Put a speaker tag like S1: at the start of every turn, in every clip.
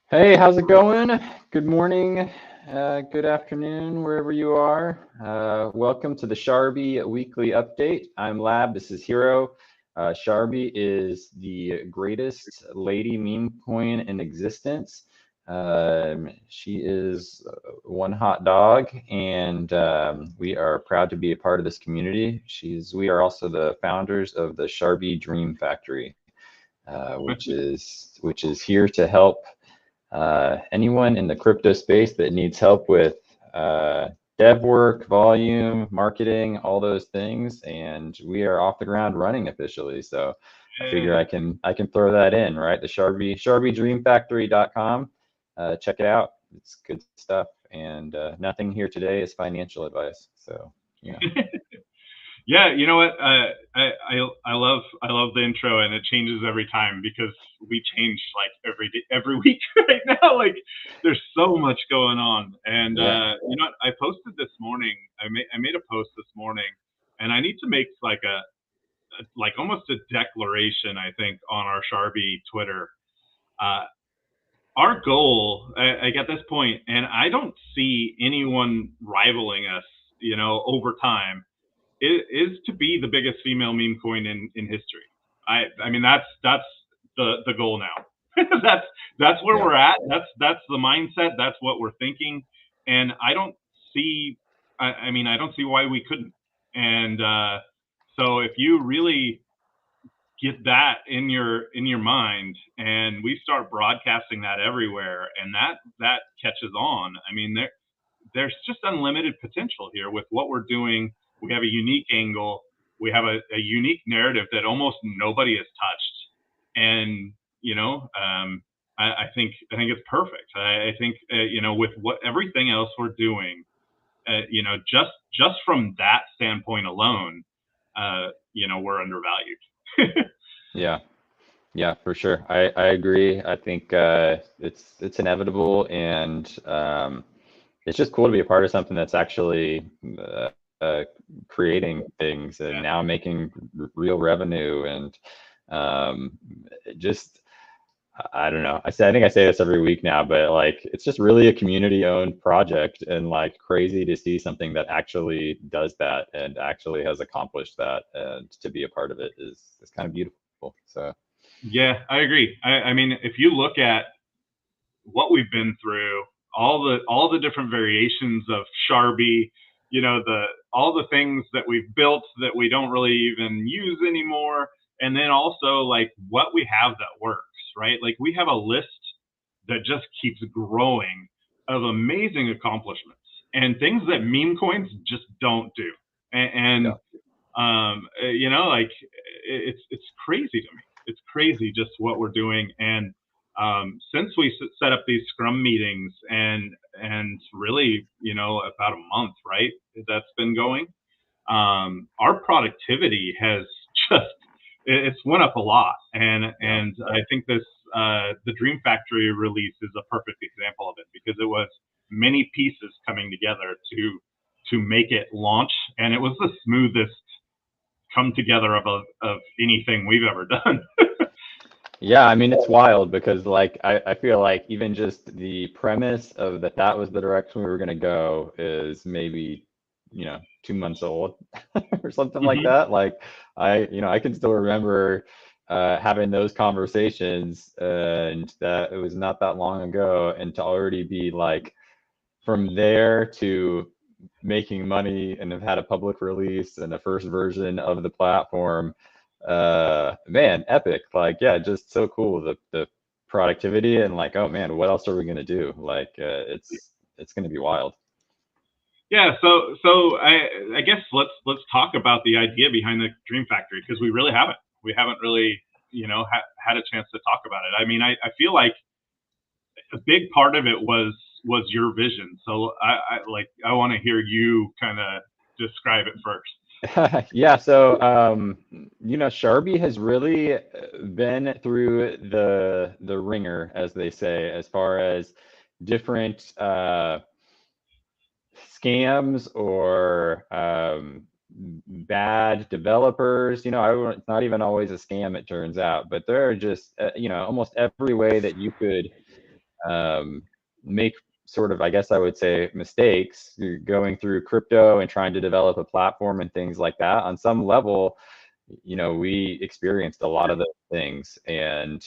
S1: Hey, how's it going? Good morning, good afternoon, wherever you are. Welcome to the Sharbi Weekly Update. I'm Lab, this is Hero. Sharbi is the greatest lady meme coin in existence. She is one hot dog, and we are proud to be a part of this community. We are also the founders of the Sharbi Dream Factory, which is here to help anyone in the crypto space that needs help with dev work, volume, marketing, all those things, and we are off the ground running officially. So I figure
S2: Yeah.
S1: I can throw that in, right? The SharbiDreamFactory.com. Check it out. It's good stuff, and nothing here today is financial advice. So
S2: Yeah, you know what? I love the intro, and it changes every time because we change like every week right now. Like there's so much going on, and
S1: yeah,
S2: you know what? I posted this morning. I made a post this morning, and I need to make like a like almost a declaration. I think on our Sharby Twitter. Uh, our goal, at this point, and I don't see anyone rivaling us. Over time is to be the biggest female meme coin in history. I mean that's the goal now. That's where
S1: yeah,
S2: we're at. That's the mindset. That's what we're thinking. And I don't see. I mean I don't see why we couldn't. And so if you really get that in your mind and we start broadcasting that everywhere and that catches on, I mean there's just unlimited potential here with what we're doing. We have a unique angle. We have a unique narrative that almost nobody has touched, and I think it's perfect. I think with what everything else we're doing, just from that standpoint alone, we're undervalued.
S1: yeah. Yeah, for sure. I agree. I think it's inevitable, and it's just cool to be a part of something that's actually creating things and
S2: Yeah.
S1: now making real revenue, and just I don't know. I think I say this every week now, but like it's just really a community-owned project, and like crazy to see something that actually does that and actually has accomplished that, and to be a part of it is kind of beautiful. So
S2: Yeah, I agree. I mean, if you look at what we've been through, all the different variations of Sharby, the all the things that we've built that we don't really even use anymore, and then also like what we have that works, right? Like we have a list that just keeps growing of amazing accomplishments and things that meme coins just don't do. And
S1: yeah,
S2: like it's crazy to me. It's crazy just what we're doing. And since we set up these Scrum meetings and really, about a month, right? That's been going. Our productivity has just it's went up a lot,
S1: yeah.
S2: and I think this the Dream Factory release is a perfect example of it because it was many pieces coming together to make it launch, and it was the smoothest come together of anything we've ever done.
S1: Yeah, I mean it's wild because like I feel like even just the premise of that was the direction we were gonna go is maybe, 2 months old or something like
S2: Hmm.
S1: that. Like I can still remember having those conversations, and that it was not that long ago, and to already be like from there to making money and have had a public release and the first version of the platform. Man, epic. Like, yeah, just so cool. The productivity, and like, oh man, what else are we gonna do? Like, it's gonna be wild.
S2: Yeah, so I guess let's talk about the idea behind the Dream Factory because we haven't really had a chance to talk about it. I mean, I feel like a big part of it was your vision. So I want to hear you kind of describe it first.
S1: Yeah, so Sharby has really been through the ringer, as they say, as far as different scams or bad developers. It's not even always a scam, it turns out, but there are just, almost every way that you could make sort of, I guess I would say, mistakes going through crypto and trying to develop a platform and things like that. On some level, we experienced a lot of those things. And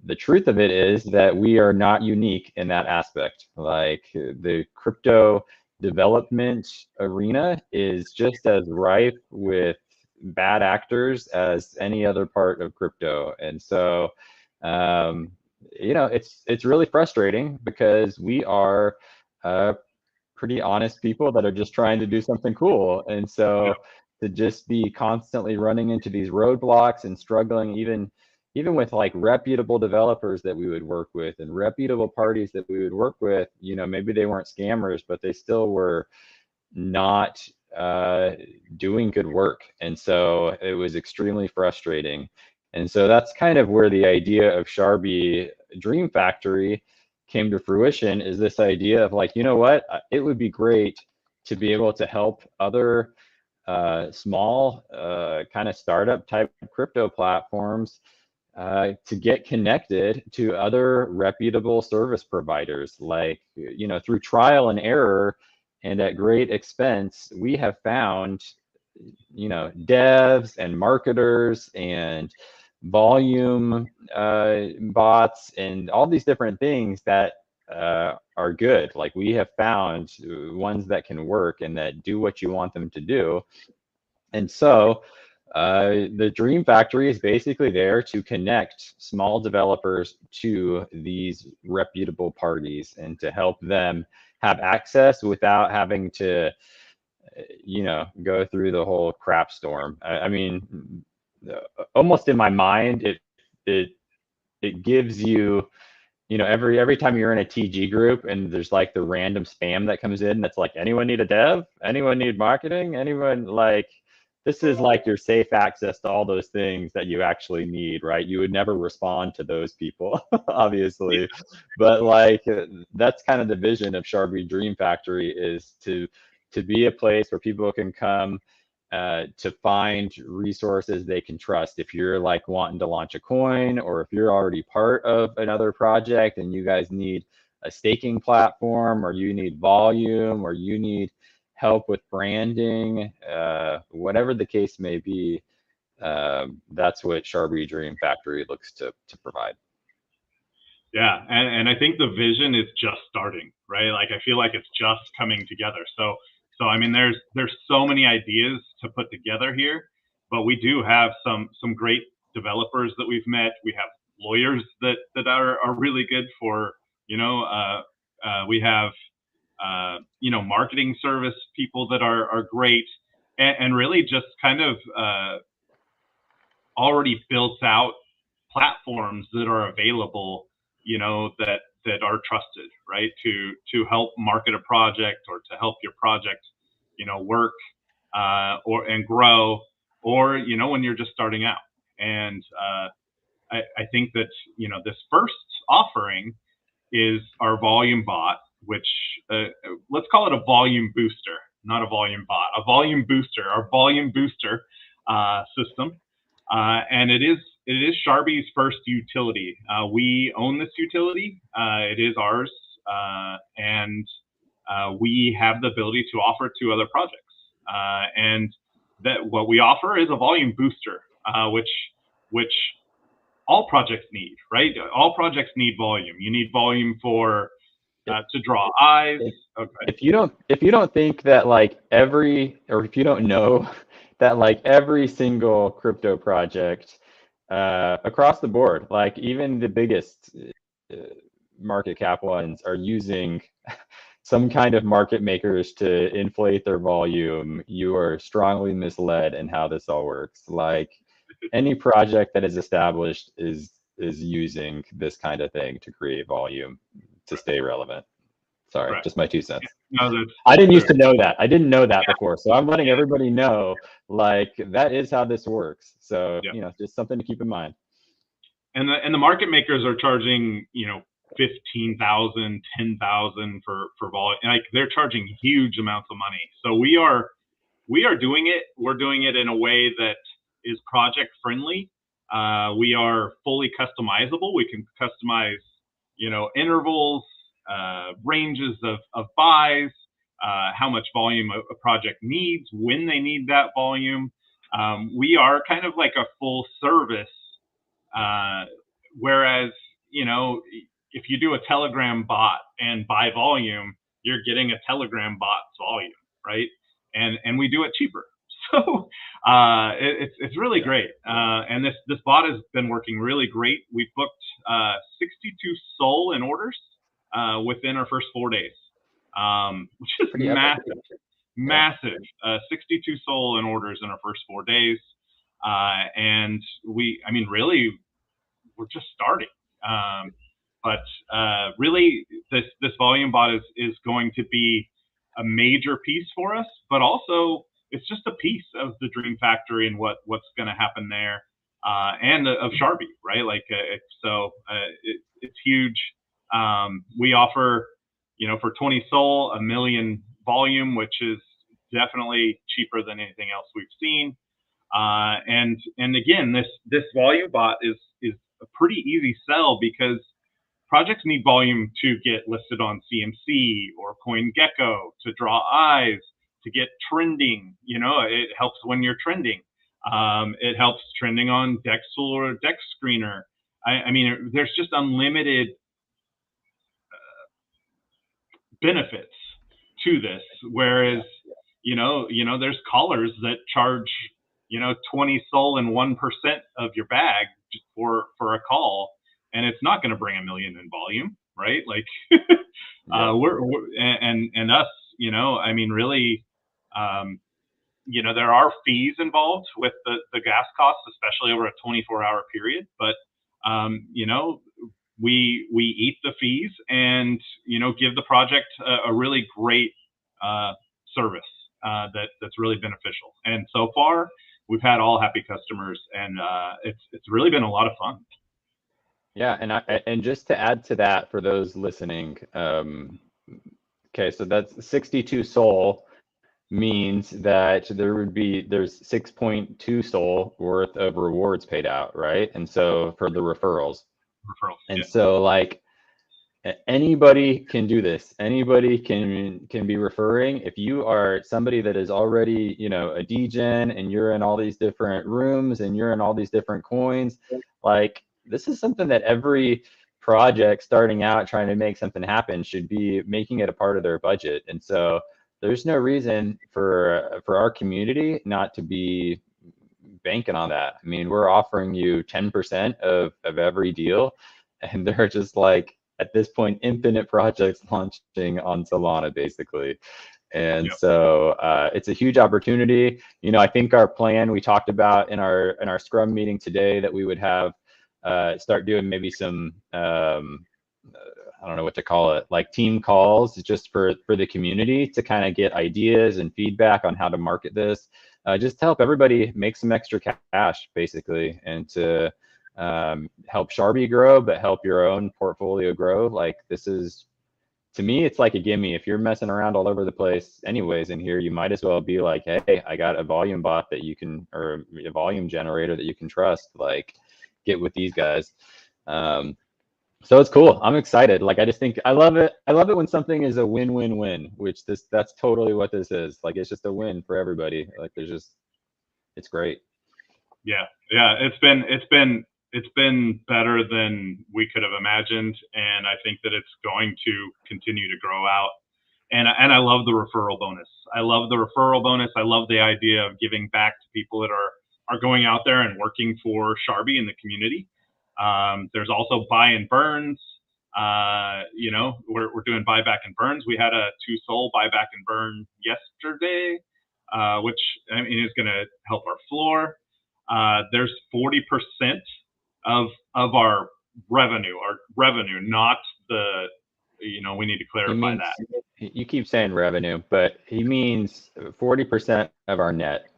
S1: the truth of it is that we are not unique in that aspect. Like the crypto development arena is just as rife with bad actors as any other part of crypto. And so, it's really frustrating because we are pretty honest people that are just trying to do something cool. And so to just be constantly running into these roadblocks and struggling, even with like reputable developers that we would work with and reputable parties that we would work with, maybe they weren't scammers, but they still were not doing good work. And so it was extremely frustrating. And so that's kind of where the idea of Sharbi Dream Factory came to fruition, is this idea of like, what, it would be great to be able to help other small kind of startup type crypto platforms to get connected to other reputable service providers. Like, through trial and error and at great expense, we have found, devs and marketers and volume bots and all these different things that are good. Like, we have found ones that can work and that do what you want them to do. And so the Dream Factory is basically there to connect small developers to these reputable parties and to help them have access without having to, go through the whole crap storm. I mean, almost in my mind, it gives you, every time you're in a TG group and there's like the random spam that comes in that's like, anyone need a dev? Anyone need marketing? Anyone, like, this is like your safe access to all those things that you actually need, right? You would never respond to those people, obviously. But like, that's kind of the vision of Sharbi Dream Factory, is to be a place where people can come to find resources they can trust. If you're like wanting to launch a coin, or if you're already part of another project and you guys need a staking platform, or you need volume, or you need help with branding, whatever the case may be, that's what Sharbi Dream Factory looks to provide.
S2: Yeah, and I think the vision is just starting, right? Like, I feel like it's just coming together. So I mean, there's so many ideas to put together here, but we do have some great developers that we've met. We have lawyers that are really good for, we have marketing service people that are great, and really just kind of already built out platforms that are available, that are trusted, right? To help market a project, or to help your project, work and grow, or when you're just starting out. And I think that this first offering is our volume bot, which let's call it a volume booster, not a volume bot, a volume booster, our volume booster system. And it is Sharbi's first utility. We own this utility. It is ours, and we have the ability to offer to other projects. And that what we offer is a volume booster, which all projects need, right? All projects need volume. You need volume for to draw eyes.
S1: If you don't think that like or if you don't know that like every single crypto project across the board, like even the biggest market cap ones, are using some kind of market makers to inflate their volume, you are strongly misled in how this all works. Like, any project that is established is using this kind of thing to create volume to stay relevant. Sorry,
S2: Right.
S1: just my 2 cents.
S2: No,
S1: I didn't used to know that. I didn't know that before. So I'm letting everybody know, like, that is how this works. So, just something to keep in mind.
S2: And the market makers are charging, 15,000, 10,000 for volume. Like, they're charging huge amounts of money. So we are doing it. We're doing it in a way that is project friendly. We are fully customizable. We can customize intervals, ranges of buys, how much volume a project needs, when they need that volume. We are kind of like a full service, whereas, if you do a Telegram bot and buy volume, you're getting a Telegram bot's volume, right? And we do it cheaper. So it's really great. And this bot has been working really great. We've booked 62 SOL in orders within our first 4 days, which is
S1: Pretty
S2: massive.
S1: epic.
S2: Massive. 62 SOL in orders in our first 4 days. And really, we're just starting. But really, this volume bot is going to be a major piece for us, but also it's just a piece of the Dream Factory and what's going to happen there, and of Sharbi, right? Like, it's huge. We offer, for 20 SOL, 1 million volume, which is definitely cheaper than anything else we've seen. And again, this volume bot is a pretty easy sell, because projects need volume to get listed on CMC or CoinGecko, to draw eyes, to get trending. It helps when you're trending. It helps trending on Dexel or Dex Screener. There's just unlimited benefits to this. Whereas, there's callers that charge, 20 SOL and 1% of your bag just for a call, and it's not going to bring 1 million in volume, right? Like,
S1: Yeah.
S2: we're and us, really, there are fees involved with the gas costs, especially over a 24-hour period. But, we eat the fees and, give the project a really great service that's really beneficial. And so far, we've had all happy customers, and it's really been a lot of fun.
S1: Yeah, and just to add to that for those listening, okay, so that's 62 SOL means that there's 6.2 SOL worth of rewards paid out, right? And so for the referrals. And so, like, anybody can do this. Anybody can be referring. If you are somebody that is already, a degen, and you're in all these different rooms and you're in all these different coins, like, this is something that every project starting out trying to make something happen should be making it a part of their budget. And so there's no reason for our community not to be banking on that. I mean, we're offering you 10% of every deal, and they're just like, at this point, infinite projects launching on Solana, basically. And so it's a huge opportunity. I think our plan, we talked about in our Scrum meeting today, that we would have start doing maybe some I don't know what to call it, like team calls, just for the community to kind of get ideas and feedback on how to market this, just to help everybody make some extra cash, basically, and to help Sharbi grow, but help your own portfolio grow. Like, this is, to me, it's like a gimme. If you're messing around all over the place anyways in here, you might as well be like, hey, I got a volume bot that you can, or a volume generator that you can trust. Like, get with these guys. So it's cool. I'm excited. Like, I just think I love it. I love it when something is a win-win-win, which that's totally what this is. Like, it's just a win for everybody. Like, it's great.
S2: Yeah. It's been better than we could have imagined, and I think that it's going to continue to grow out. And I love the referral bonus. I love the idea of giving back to people that are going out there and working for Sharbi in the community. There's also buy and burns. We're doing buyback and burns. We had a 2 SOL buyback and burn yesterday, which is going to help our floor. There's 40% of our revenue, not the, we need to clarify that.
S1: You keep saying revenue, but he means 40% of our net.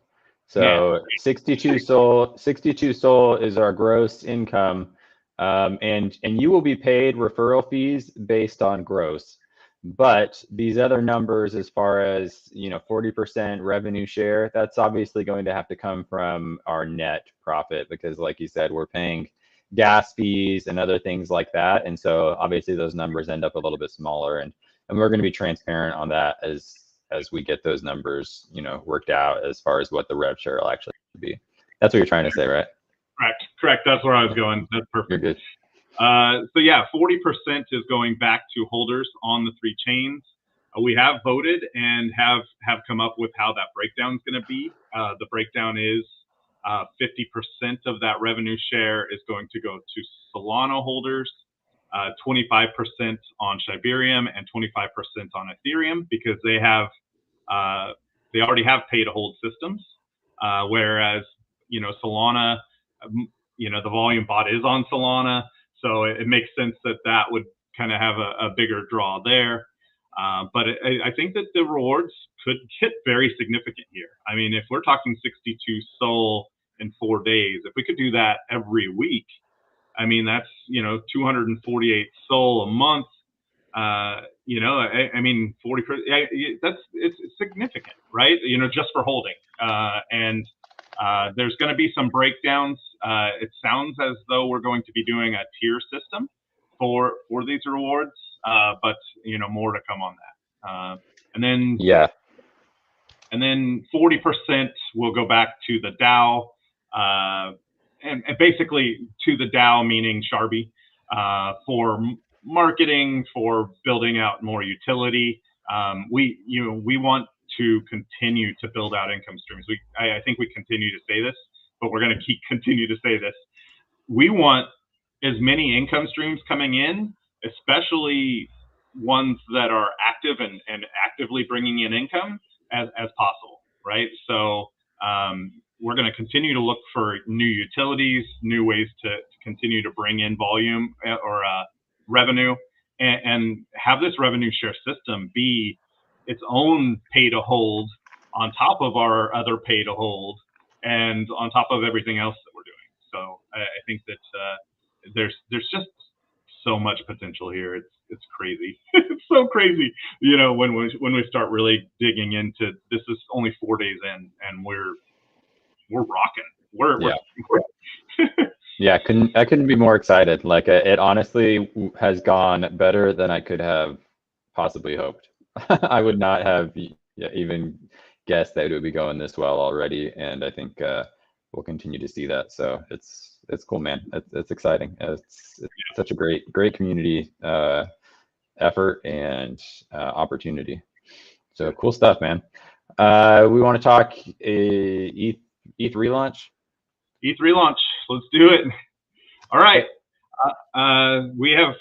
S1: So 62 SOL is our gross income, and you will be paid referral fees based on gross. But these other numbers, as far as 40% revenue share, that's obviously going to have to come from our net profit, because, like you said, we're paying gas fees and other things like that. And so obviously those numbers end up a little bit smaller, and we're going to be transparent on that as we get those numbers, you know, worked out as far as what the rev share will actually be. That's what you're trying to say, right?
S2: Correct. That's where I was going. That's perfect.
S1: You're good.
S2: So yeah, 40% is going back to holders on the 3 chains. We have voted and have come up with how that breakdown is going to be. The breakdown is 50% of that revenue share is going to go to Solana holders, 25% on Shibarium, and 25% on Ethereum, because they already have pay to hold systems, whereas, you know, Solana, you know, the volume bot is on Solana, so it makes sense that would kind of have a bigger draw there. But I think that the rewards could get very significant here. I mean, if we're talking 62 SOL in 4 days, if we could do that every week, I mean, that's, you know, 248 SOL a month. You know, I mean, 40%, it's significant, right? You know, just for holding. And there's going to be some breakdowns. It sounds as though we're going to be doing a tier system for these rewards, but, you know, more to come on that. And then 40% will go back to the DAO, and basically to the DAO, meaning Sharbi, for marketing, for building out more utility. We want to continue to build out income streams. I think we continue to say this, but we're going to continue to say this. We want as many income streams coming in, especially ones that are active and actively bringing in income, as possible, right? So we're going to continue to look for new utilities, new ways to continue to bring in volume or revenue, and have this revenue share system be its own pay to hold on top of our other pay to hold and on top of everything else that we're doing. So I think that there's just so much potential here. It's crazy. It's so crazy. You know, when we start really digging into this, is only 4 days in, and we're rocking.
S1: Yeah, I couldn't be more excited. Like, it honestly has gone better than I could have possibly hoped. I would not have even guessed that it would be going this well already, and I think we'll continue to see that. So it's cool, man. It's exciting. It's such a great community effort and opportunity. So cool stuff, man. We want to talk ETH relaunch.
S2: ETH relaunch. Let's do it. All right. We have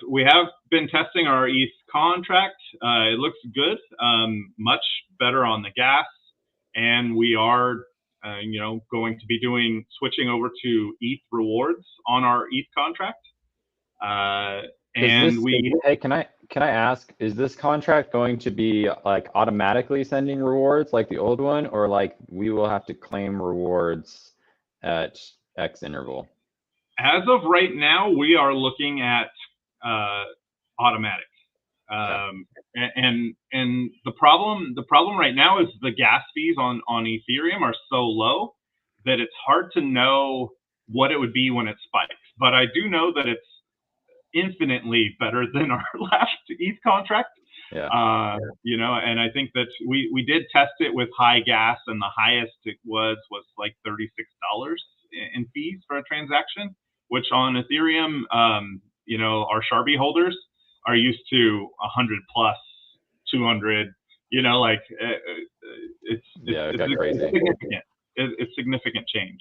S2: been testing our ETH contract. It looks good. Much better on the gas, and we are you know, going to be switching over to ETH rewards on our ETH contract.
S1: Hey, can I ask, is this contract going to be like automatically sending rewards like the old one, or like we will have to claim rewards at X interval?
S2: As of right now, we are looking at automatic. And the problem right now is the gas fees on Ethereum are so low that it's hard to know what it would be when it spikes. But I do know that it's infinitely better than our last ETH contract. You know, and I think that we did test it with high gas, and the highest it was like $36 in fees for a transaction, which on Ethereum, you know, our Sharbi holders are used to 100 plus, 200. You know, like it's significant. It's significant change.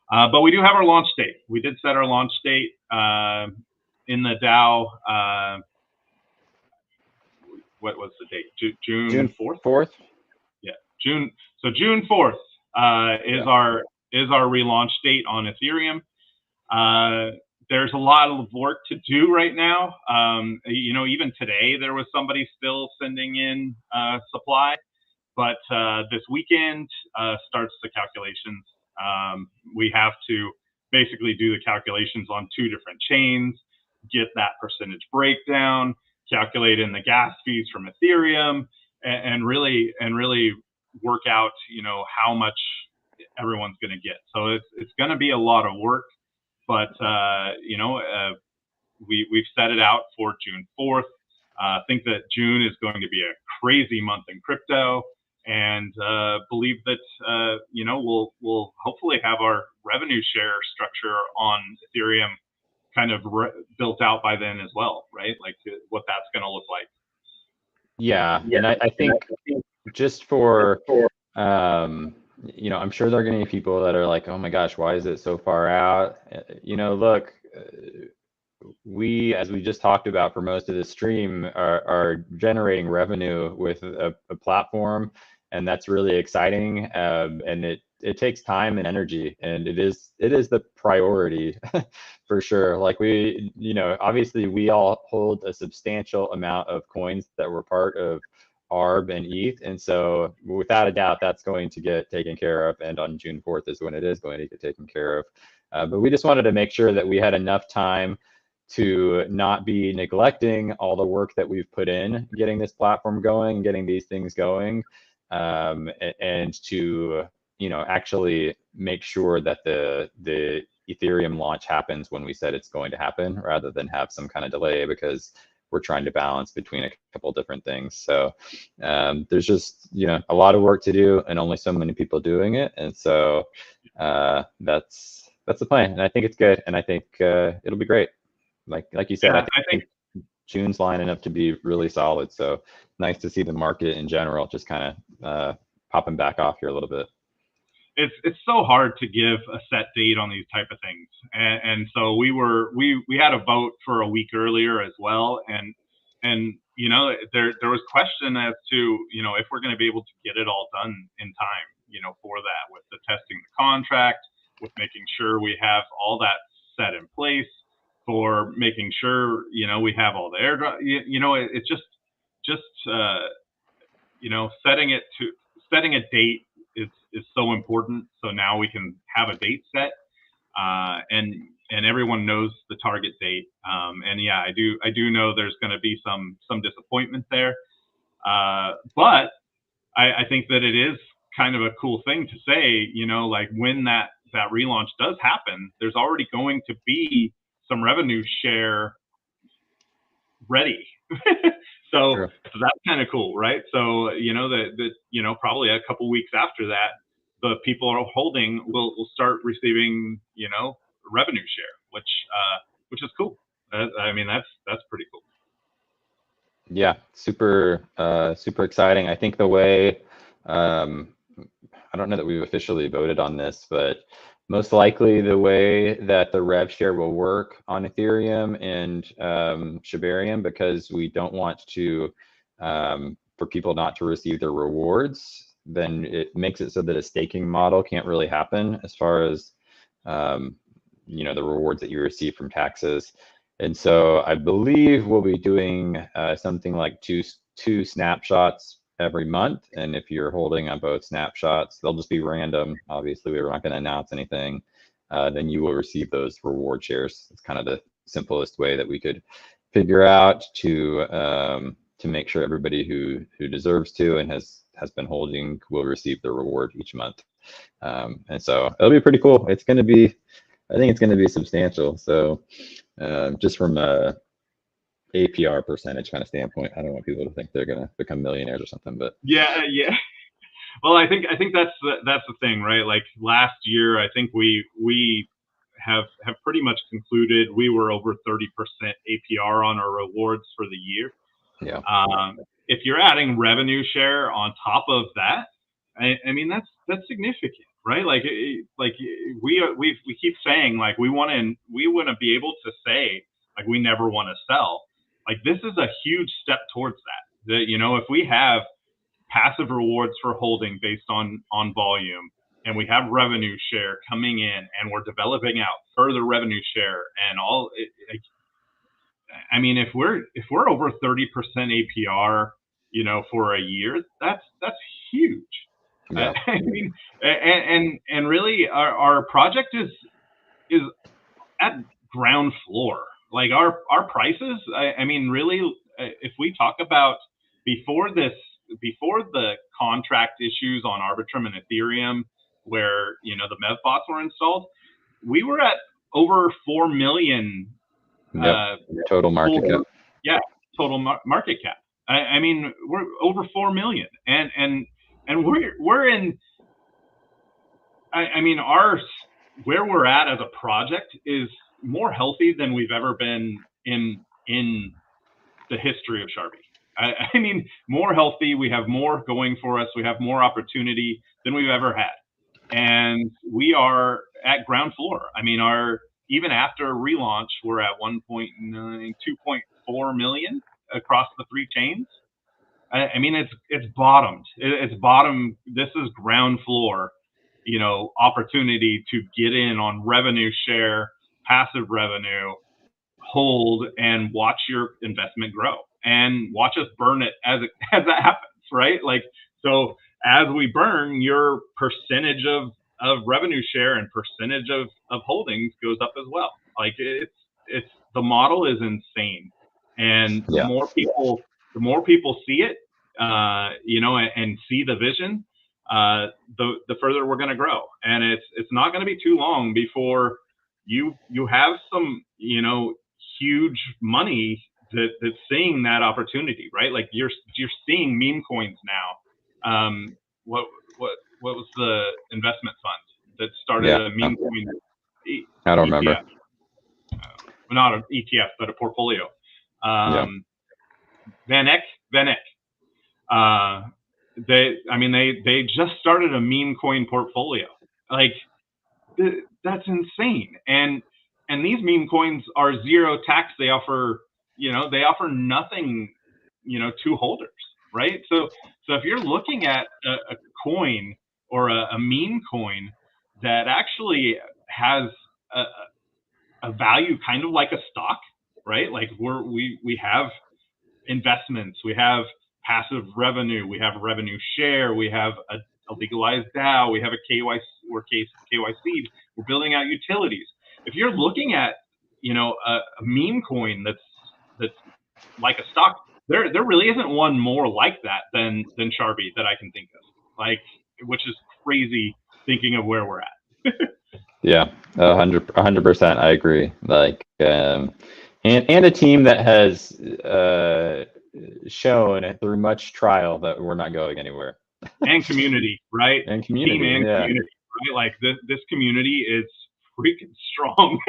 S2: But we do have our launch date. We did set our launch date in the DAO. What was the date? June 4th? Yeah, June. So June 4th is our relaunch date on Ethereum. There's a lot of work to do right now. You know, even today there was somebody still sending in supply, but this weekend starts the calculations. We have to basically do the calculations on 2 different chains, get that percentage breakdown, calculate in the gas fees from Ethereum, and really work out, you know, how much everyone's going to get. So it's going to be a lot of work. but we've set it out for June 4th. I think that June is going to be a crazy month in crypto, and believe that we'll hopefully have our revenue share structure on Ethereum kind of built out by then as well, right? Like what that's going to look like.
S1: Yeah, and I think just for I'm sure there are going to be people that are like, oh my gosh, why is it so far out? Look, as we just talked about for most of the stream, are generating revenue with a platform, and that's really exciting. And it takes time and energy, and it is the priority for sure. Like obviously we all hold a substantial amount of coins that were part of ARB and ETH, and so without a doubt that's going to get taken care of, and on June 4th is when it is going to get taken care of. But we just wanted to make sure that we had enough time to not be neglecting all the work that we've put in getting this platform going, getting these things going, and to actually make sure that the Ethereum launch happens when we said it's going to happen, rather than have some kind of delay because we're trying to balance between a couple different things. So there's just a lot of work to do, and only so many people doing it, and so that's the plan, and I think it's good, and I think it'll be great. Like you said,
S2: yeah,
S1: I think June's lining up to be really solid. So nice to see the market in general just kind of popping back off here a little bit.
S2: It's so hard to give a set date on these type of things, and so we had a vote for a week earlier as well, and there was question as to if we're going to be able to get it all done in time for that, with the testing the contract, with making sure we have all that set in place, for making sure we have all the airdrop. It's just setting a date is so important. So now we can have a date set, and everyone knows the target date. And yeah, I do know there's going to be some disappointment there, but I think that it is kind of a cool thing to say. Like when that relaunch does happen, there's already going to be some revenue share ready. So that's kind of cool, right? So probably a couple weeks after that, the people are holding will start receiving revenue share, which is cool. I mean that's pretty cool.
S1: Yeah, super exciting. I think the way I don't know that we've officially voted on this, but most likely the way that the rev share will work on Ethereum and Shibarium, because we don't want to for people not to receive their rewards, then it makes it so that a staking model can't really happen as far as the rewards that you receive from taxes. And so I believe we'll be doing something like two snapshots every month. And if you're holding on both snapshots, they'll just be random. Obviously, we're not going to announce anything. Then you will receive those reward shares. It's kind of the simplest way that we could figure out to make sure everybody who deserves to and has been holding will receive the reward each month. And so it'll be pretty cool. It's going to be, I think it's going to be substantial. So just from a APR percentage kind of standpoint, I don't want people to think they're going to become millionaires or something, but
S2: yeah. Well, I think that's the thing, right? Like last year, I think we have pretty much concluded we were over 30% APR on our rewards for the year.
S1: Yeah.
S2: If you're adding revenue share on top of that, I mean that's significant, right? Like we keep saying like we want to be able to say like we never want to sell. Like this is a huge step towards that. That if we have passive rewards for holding based on volume, and we have revenue share coming in, and we're developing out further revenue share and all. I mean, if we're over 30% APR, for a year, that's huge.
S1: Yeah.
S2: I mean, and really, our project is at ground floor. Like our prices. I mean, really, if we talk about before the contract issues on Arbitrum and Ethereum, where the MEV bots were installed, we were at over 4 million
S1: total market cap.
S2: Yeah, total market cap. I mean, we're over 4 million, and we're in. I mean, where we're at as a project is more healthy than we've ever been in the history of Sharbi. I mean, more healthy. We have more going for us. We have more opportunity than we've ever had, and we are at ground floor. I mean, even after relaunch, we're at 1.9, 2.4 million across the 3 chains. I mean, it's bottomed. It's bottom. This is ground floor, opportunity to get in on revenue share, passive revenue, hold, and watch your investment grow and watch us burn it as that happens, right? Like, so as we burn, your percentage of revenue share and percentage of holdings goes up as well. Like, it's the model is insane, and the more people see it, and see the vision, the further we're going to grow. And it's not going to be too long before you have some, huge money that's seeing that opportunity, right? Like, you're seeing meme coins now. What was the investment fund that started a meme coin?
S1: I don't remember.
S2: Not an ETF, but a portfolio. Vanek. They just started a meme coin portfolio. Like, that's insane. And these meme coins are zero tax. They offer nothing, to holders, right? So if you're looking at a coin or a meme coin that actually has a value kind of like a stock, right? Like, we have investments, we have passive revenue, we have revenue share, we have a legalized DAO, we have a KYC or KYC. We're building out utilities. If you're looking at, a meme coin that's like a stock, there really isn't one more like that than Sharbi that I can think of. Like, which is crazy thinking of where we're at.
S1: Yeah, 100%. I agree. Like, and a team that has shown through much trial that we're not going anywhere.
S2: And community, right?
S1: And community,
S2: team and community, right? Like, this community is freaking strong.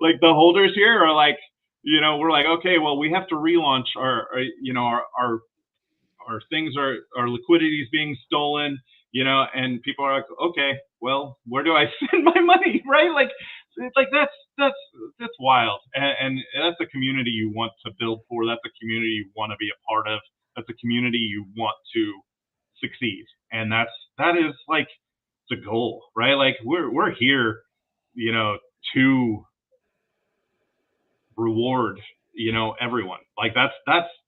S2: like the holders here are like, we're like, okay, well, we have to relaunch our things, our liquidity is being stolen, and people are like, okay, well, where do I spend my money, right? Like, it's like that's wild, and that's a community you want to build for. That's a community you want to be a part of. That's a community you want to succeed, and that is like the goal, right? Like, we're here, to reward, everyone. Like, that's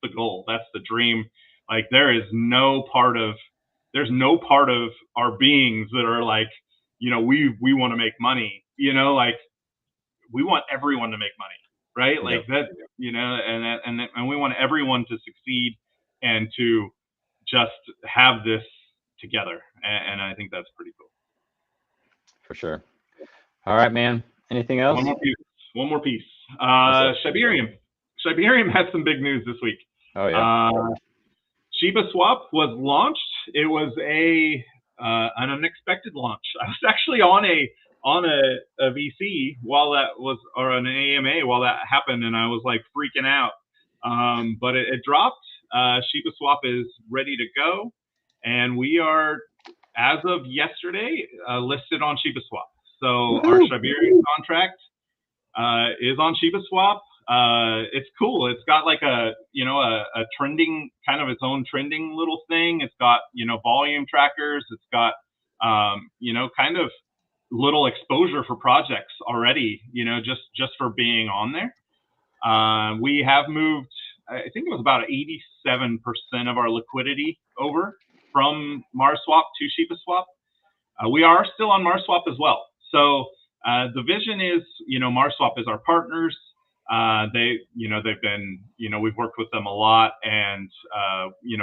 S2: the goal. That's the dream. Like, there's no part of our beings that are like, we want to make money, like, we want everyone to make money, right? Like, that, and we want everyone to succeed and to just have this together. And I think that's pretty cool.
S1: For sure. All right, man. Anything else?
S2: One more piece. Shibarium had some big news this week.
S1: Oh yeah.
S2: Shiba Swap was launched. It was an unexpected launch. I was actually on a VC while that was, or an AMA while that happened, and I was like freaking out. But it dropped. Shiba Swap is ready to go, and we are, as of yesterday, listed on Shiba Swap. So our Shibarium contract is on Shiba Swap. It's cool. It's got like a trending, kind of its own trending little thing. It's got, volume trackers. It's got, kind of little exposure for projects already, just for being on there. We have moved, I think it was about 87% of our liquidity over from MarsSwap to Shiba Swap. We are still on MarsSwap as well. So the vision is, MarsSwap is our partners. They've been, we've worked with them a lot, and,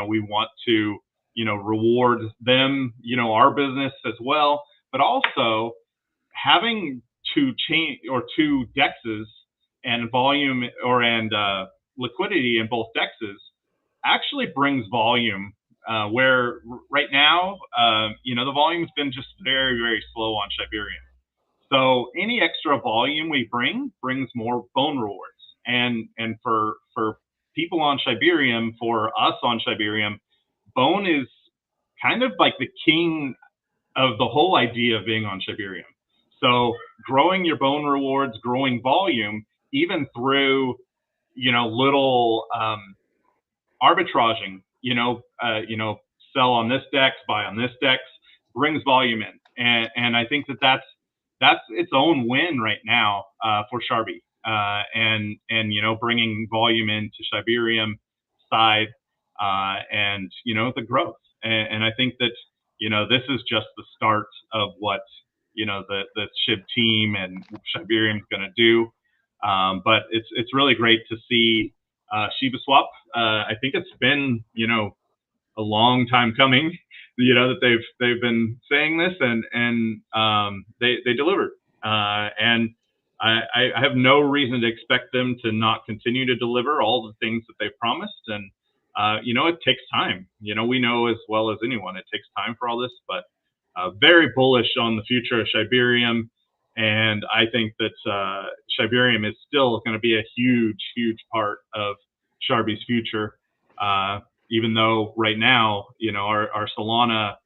S2: we want to, reward them, our business as well, but also having to change or two dexes and volume and liquidity in both dexes actually brings volume. Where right now, the volume's been just very, very slow on Siberium. So any extra volume we brings more bone rewards. And for people on Siberium, for us on Siberium, bone is kind of like the king of the whole idea of being on Siberium. So growing your bone rewards, growing volume, even through, little arbitraging, sell on this dex, buy on this dex, brings volume in. And I think that's its own win right now for Sharbi. And bringing volume into Siberium side and, the growth. And I think that, this is just the start of what, the SHIB team and Siberium is going to do. But it's really great to see Shiba Swap. I think it's been, a long time coming, that they've been saying this, and they delivered. And I have no reason to expect them to not continue to deliver all the things that they've promised. And it takes time. We know as well as anyone, it takes time for all this, but very bullish on the future of Siberium. And I think that Siberium is still going to be a huge, huge part of Sharbi's future. Even though right now, our Solana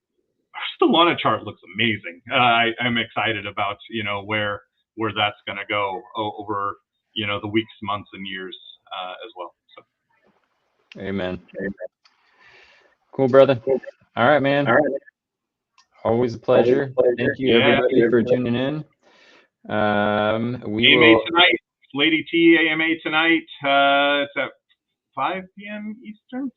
S2: chart looks amazing. I'm excited about, where that's going to go over, the weeks, months, and years as well. So.
S1: Amen. Cool, brother. All right, man. Always a pleasure. Thank you, everybody, for tuning in.
S2: AMA tonight, Lady T AMA tonight. It's at 5 p.m. Eastern,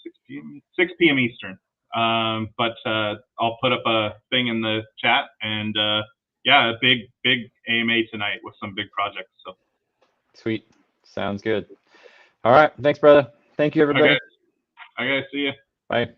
S2: 6 p.m. Eastern. But I'll put up a thing in the chat, and a big AMA tonight with some big projects. So
S1: sweet, sounds good. All right, thanks, brother. Thank you, everybody.
S2: Okay, see you.
S1: Bye.